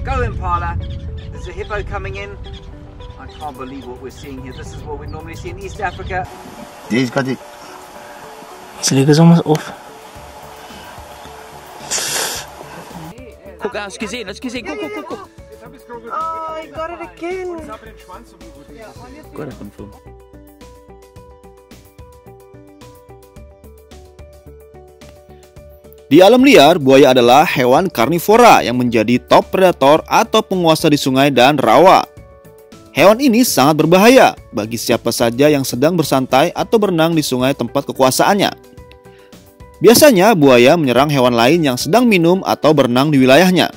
Go Impala. There's a hippo coming in. I can't believe what we're seeing here. This is what we normally see in East Africa. He's got it. His leg is almost off. Guck, hast gesehen, guck. Oh, I got it again. Gua ada confirm. Di alam liar, buaya adalah hewan karnivora yang menjadi top predator atau penguasa di sungai dan rawa. Hewan ini sangat berbahaya bagi siapa saja yang sedang bersantai atau berenang di sungai tempat kekuasaannya. Biasanya buaya menyerang hewan lain yang sedang minum atau berenang di wilayahnya.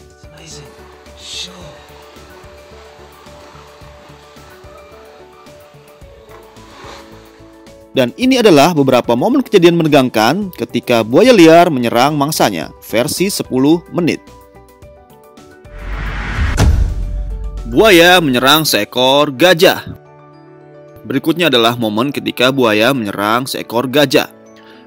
Dan ini adalah beberapa momen kejadian menegangkan ketika buaya liar menyerang mangsanya, versi 10 menit. Buaya menyerang seekor gajah. Berikutnya adalah momen ketika buaya menyerang seekor gajah.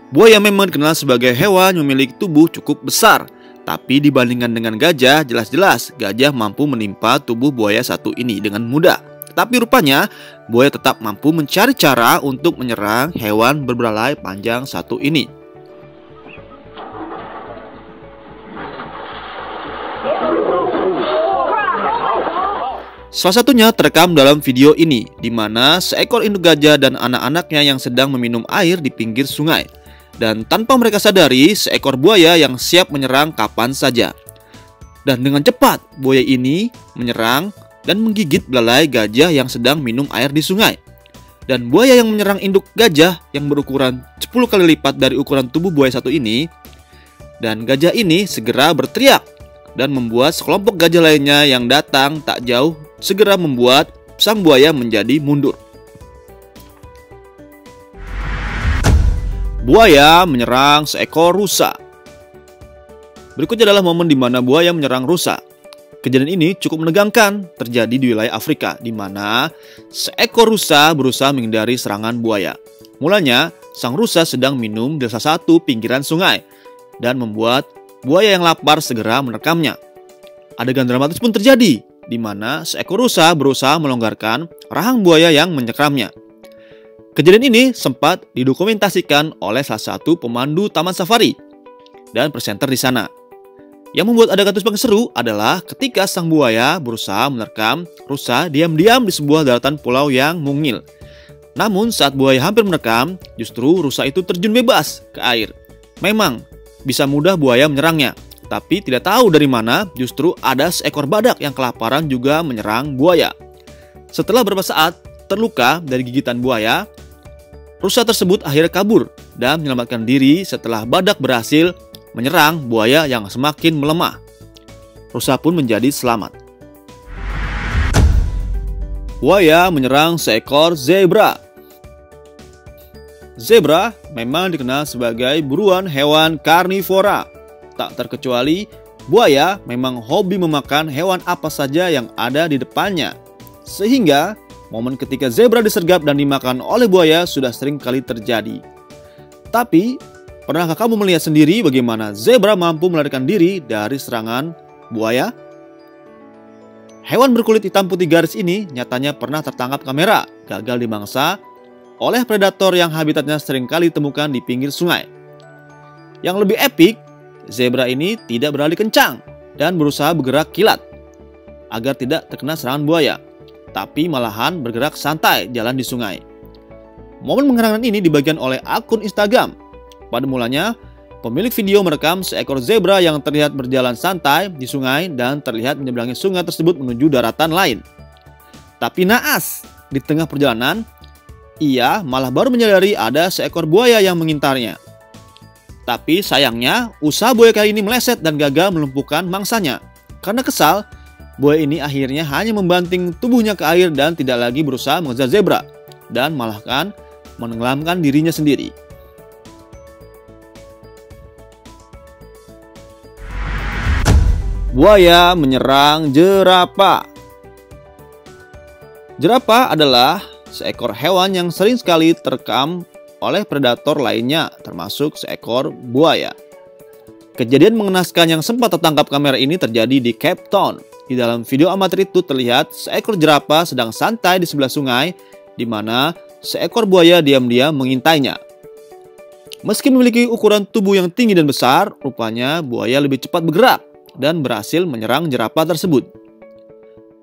Buaya memang dikenal sebagai hewan yang memiliki tubuh cukup besar, tapi dibandingkan dengan gajah, jelas-jelas gajah mampu menimpa tubuh buaya satu ini dengan mudah. Tapi rupanya, buaya tetap mampu mencari cara untuk menyerang hewan berbelalai panjang satu ini. Salah satunya terekam dalam video ini, di mana seekor induk gajah dan anak-anaknya yang sedang meminum air di pinggir sungai. Dan tanpa mereka sadari, seekor buaya yang siap menyerang kapan saja. Dan dengan cepat, buaya ini menyerang dan menggigit belalai gajah yang sedang minum air di sungai. Dan buaya yang menyerang induk gajah yang berukuran 10 kali lipat dari ukuran tubuh buaya satu ini. Dan gajah ini segera berteriak dan membuat sekelompok gajah lainnya yang datang tak jauh segera membuat sang buaya menjadi mundur. Buaya menyerang seekor rusa. Berikutnya adalah momen di mana buaya menyerang rusa. Kejadian ini cukup menegangkan, terjadi di wilayah Afrika, di mana seekor rusa berusaha menghindari serangan buaya. Mulanya, sang rusa sedang minum di salah satu pinggiran sungai, dan membuat buaya yang lapar segera menerkamnya. Adegan dramatis pun terjadi, di mana seekor rusa berusaha melonggarkan rahang buaya yang menyekramnya. Kejadian ini sempat didokumentasikan oleh salah satu pemandu taman safari dan presenter di sana. Yang membuat adegan tersebut seru adalah ketika sang buaya berusaha menerkam rusa diam-diam di sebuah daratan pulau yang mungil. Namun saat buaya hampir menerkam, justru rusa itu terjun bebas ke air. Memang bisa mudah buaya menyerangnya, tapi tidak tahu dari mana justru ada seekor badak yang kelaparan juga menyerang buaya. Setelah beberapa saat terluka dari gigitan buaya, rusa tersebut akhirnya kabur dan menyelamatkan diri setelah badak berhasil menyerang buaya yang semakin melemah. Rusa pun menjadi selamat. Buaya menyerang seekor zebra. Zebra memang dikenal sebagai buruan hewan karnivora. Tak terkecuali, buaya memang hobi memakan hewan apa saja yang ada di depannya. Sehingga, momen ketika zebra disergap dan dimakan oleh buaya sudah sering kali terjadi. Tapi, pernahkah kamu melihat sendiri bagaimana zebra mampu melarikan diri dari serangan buaya? Hewan berkulit hitam putih garis ini nyatanya pernah tertangkap kamera gagal dimangsa oleh predator yang habitatnya seringkali ditemukan di pinggir sungai. Yang lebih epik, zebra ini tidak berlari kencang dan berusaha bergerak kilat agar tidak terkena serangan buaya, tapi malahan bergerak santai jalan di sungai. Momen mengherankan ini dibagikan oleh akun Instagram. Pada mulanya, pemilik video merekam seekor zebra yang terlihat berjalan santai di sungai dan terlihat menyeberangi sungai tersebut menuju daratan lain. Tapi naas, di tengah perjalanan, ia malah baru menyadari ada seekor buaya yang mengintarnya. Tapi sayangnya, usaha buaya kali ini meleset dan gagal melumpuhkan mangsanya. Karena kesal, buaya ini akhirnya hanya membanting tubuhnya ke air dan tidak lagi berusaha mengejar zebra, dan malahkan menenggelamkan dirinya sendiri. Buaya menyerang jerapah. Jerapah adalah seekor hewan yang sering sekali terekam oleh predator lainnya, termasuk seekor buaya. Kejadian mengenaskan yang sempat tertangkap kamera ini terjadi di Cape Town. Di dalam video amatir itu terlihat seekor jerapah sedang santai di sebelah sungai, di mana seekor buaya diam-diam mengintainya. Meski memiliki ukuran tubuh yang tinggi dan besar, rupanya buaya lebih cepat bergerak dan berhasil menyerang jerapah tersebut.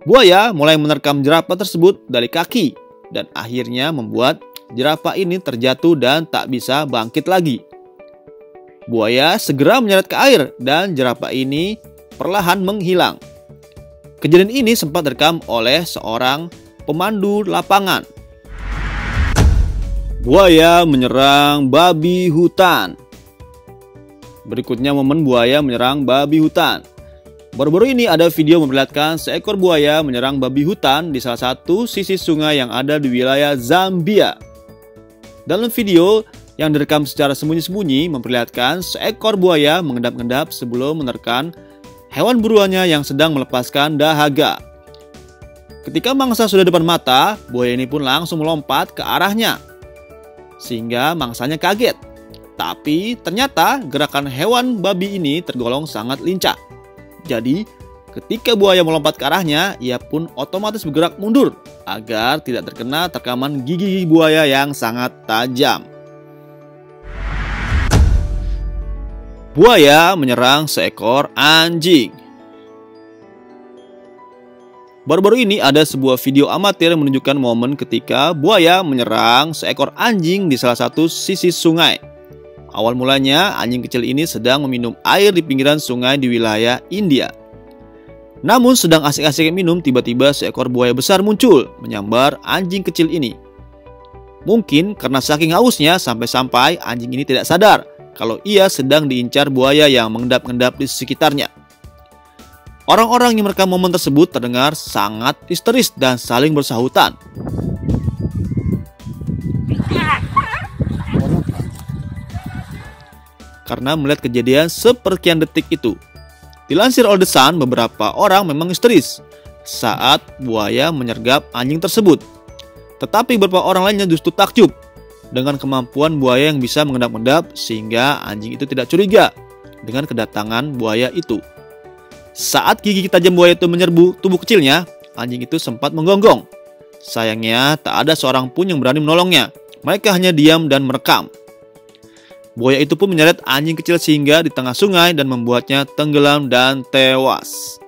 Buaya mulai menerkam jerapah tersebut dari kaki dan akhirnya membuat jerapah ini terjatuh dan tak bisa bangkit lagi. Buaya segera menyeret ke air dan jerapah ini perlahan menghilang. Kejadian ini sempat direkam oleh seorang pemandu lapangan. Buaya menyerang babi hutan. Berikutnya momen buaya menyerang babi hutan. Baru-baru ini ada video memperlihatkan seekor buaya menyerang babi hutan di salah satu sisi sungai yang ada di wilayah Zambia. Dalam video yang direkam secara sembunyi-sembunyi memperlihatkan seekor buaya mengendap-endap sebelum menerkam hewan buruannya yang sedang melepaskan dahaga. Ketika mangsa sudah depan mata, buaya ini pun langsung melompat ke arahnya, sehingga mangsanya kaget. Tapi ternyata gerakan hewan babi ini tergolong sangat lincah. Jadi ketika buaya melompat ke arahnya, ia pun otomatis bergerak mundur agar tidak terkena terkaman gigi buaya yang sangat tajam. Buaya menyerang seekor anjing. Baru-baru ini ada sebuah video amatir yang menunjukkan momen ketika buaya menyerang seekor anjing di salah satu sisi sungai. Awal mulanya anjing kecil ini sedang meminum air di pinggiran sungai di wilayah India. Namun sedang asik-asik minum, tiba-tiba seekor buaya besar muncul menyambar anjing kecil ini. Mungkin karena saking hausnya sampai-sampai anjing ini tidak sadar kalau ia sedang diincar buaya yang mengendap-endap di sekitarnya. Orang-orang yang merekam momen tersebut terdengar sangat histeris dan saling bersahutan. Karena melihat kejadian seperkian detik itu. Dilansir oleh The Sun, beberapa orang memang histeris saat buaya menyergap anjing tersebut. Tetapi beberapa orang lainnya justru takjub dengan kemampuan buaya yang bisa mengendap-endap sehingga anjing itu tidak curiga dengan kedatangan buaya itu. Saat gigi tajam buaya itu menyerbu tubuh kecilnya, anjing itu sempat menggonggong. Sayangnya tak ada seorang pun yang berani menolongnya. Mereka hanya diam dan merekam. Buaya itu pun menyeret anjing kecil sehingga di tengah sungai dan membuatnya tenggelam dan tewas.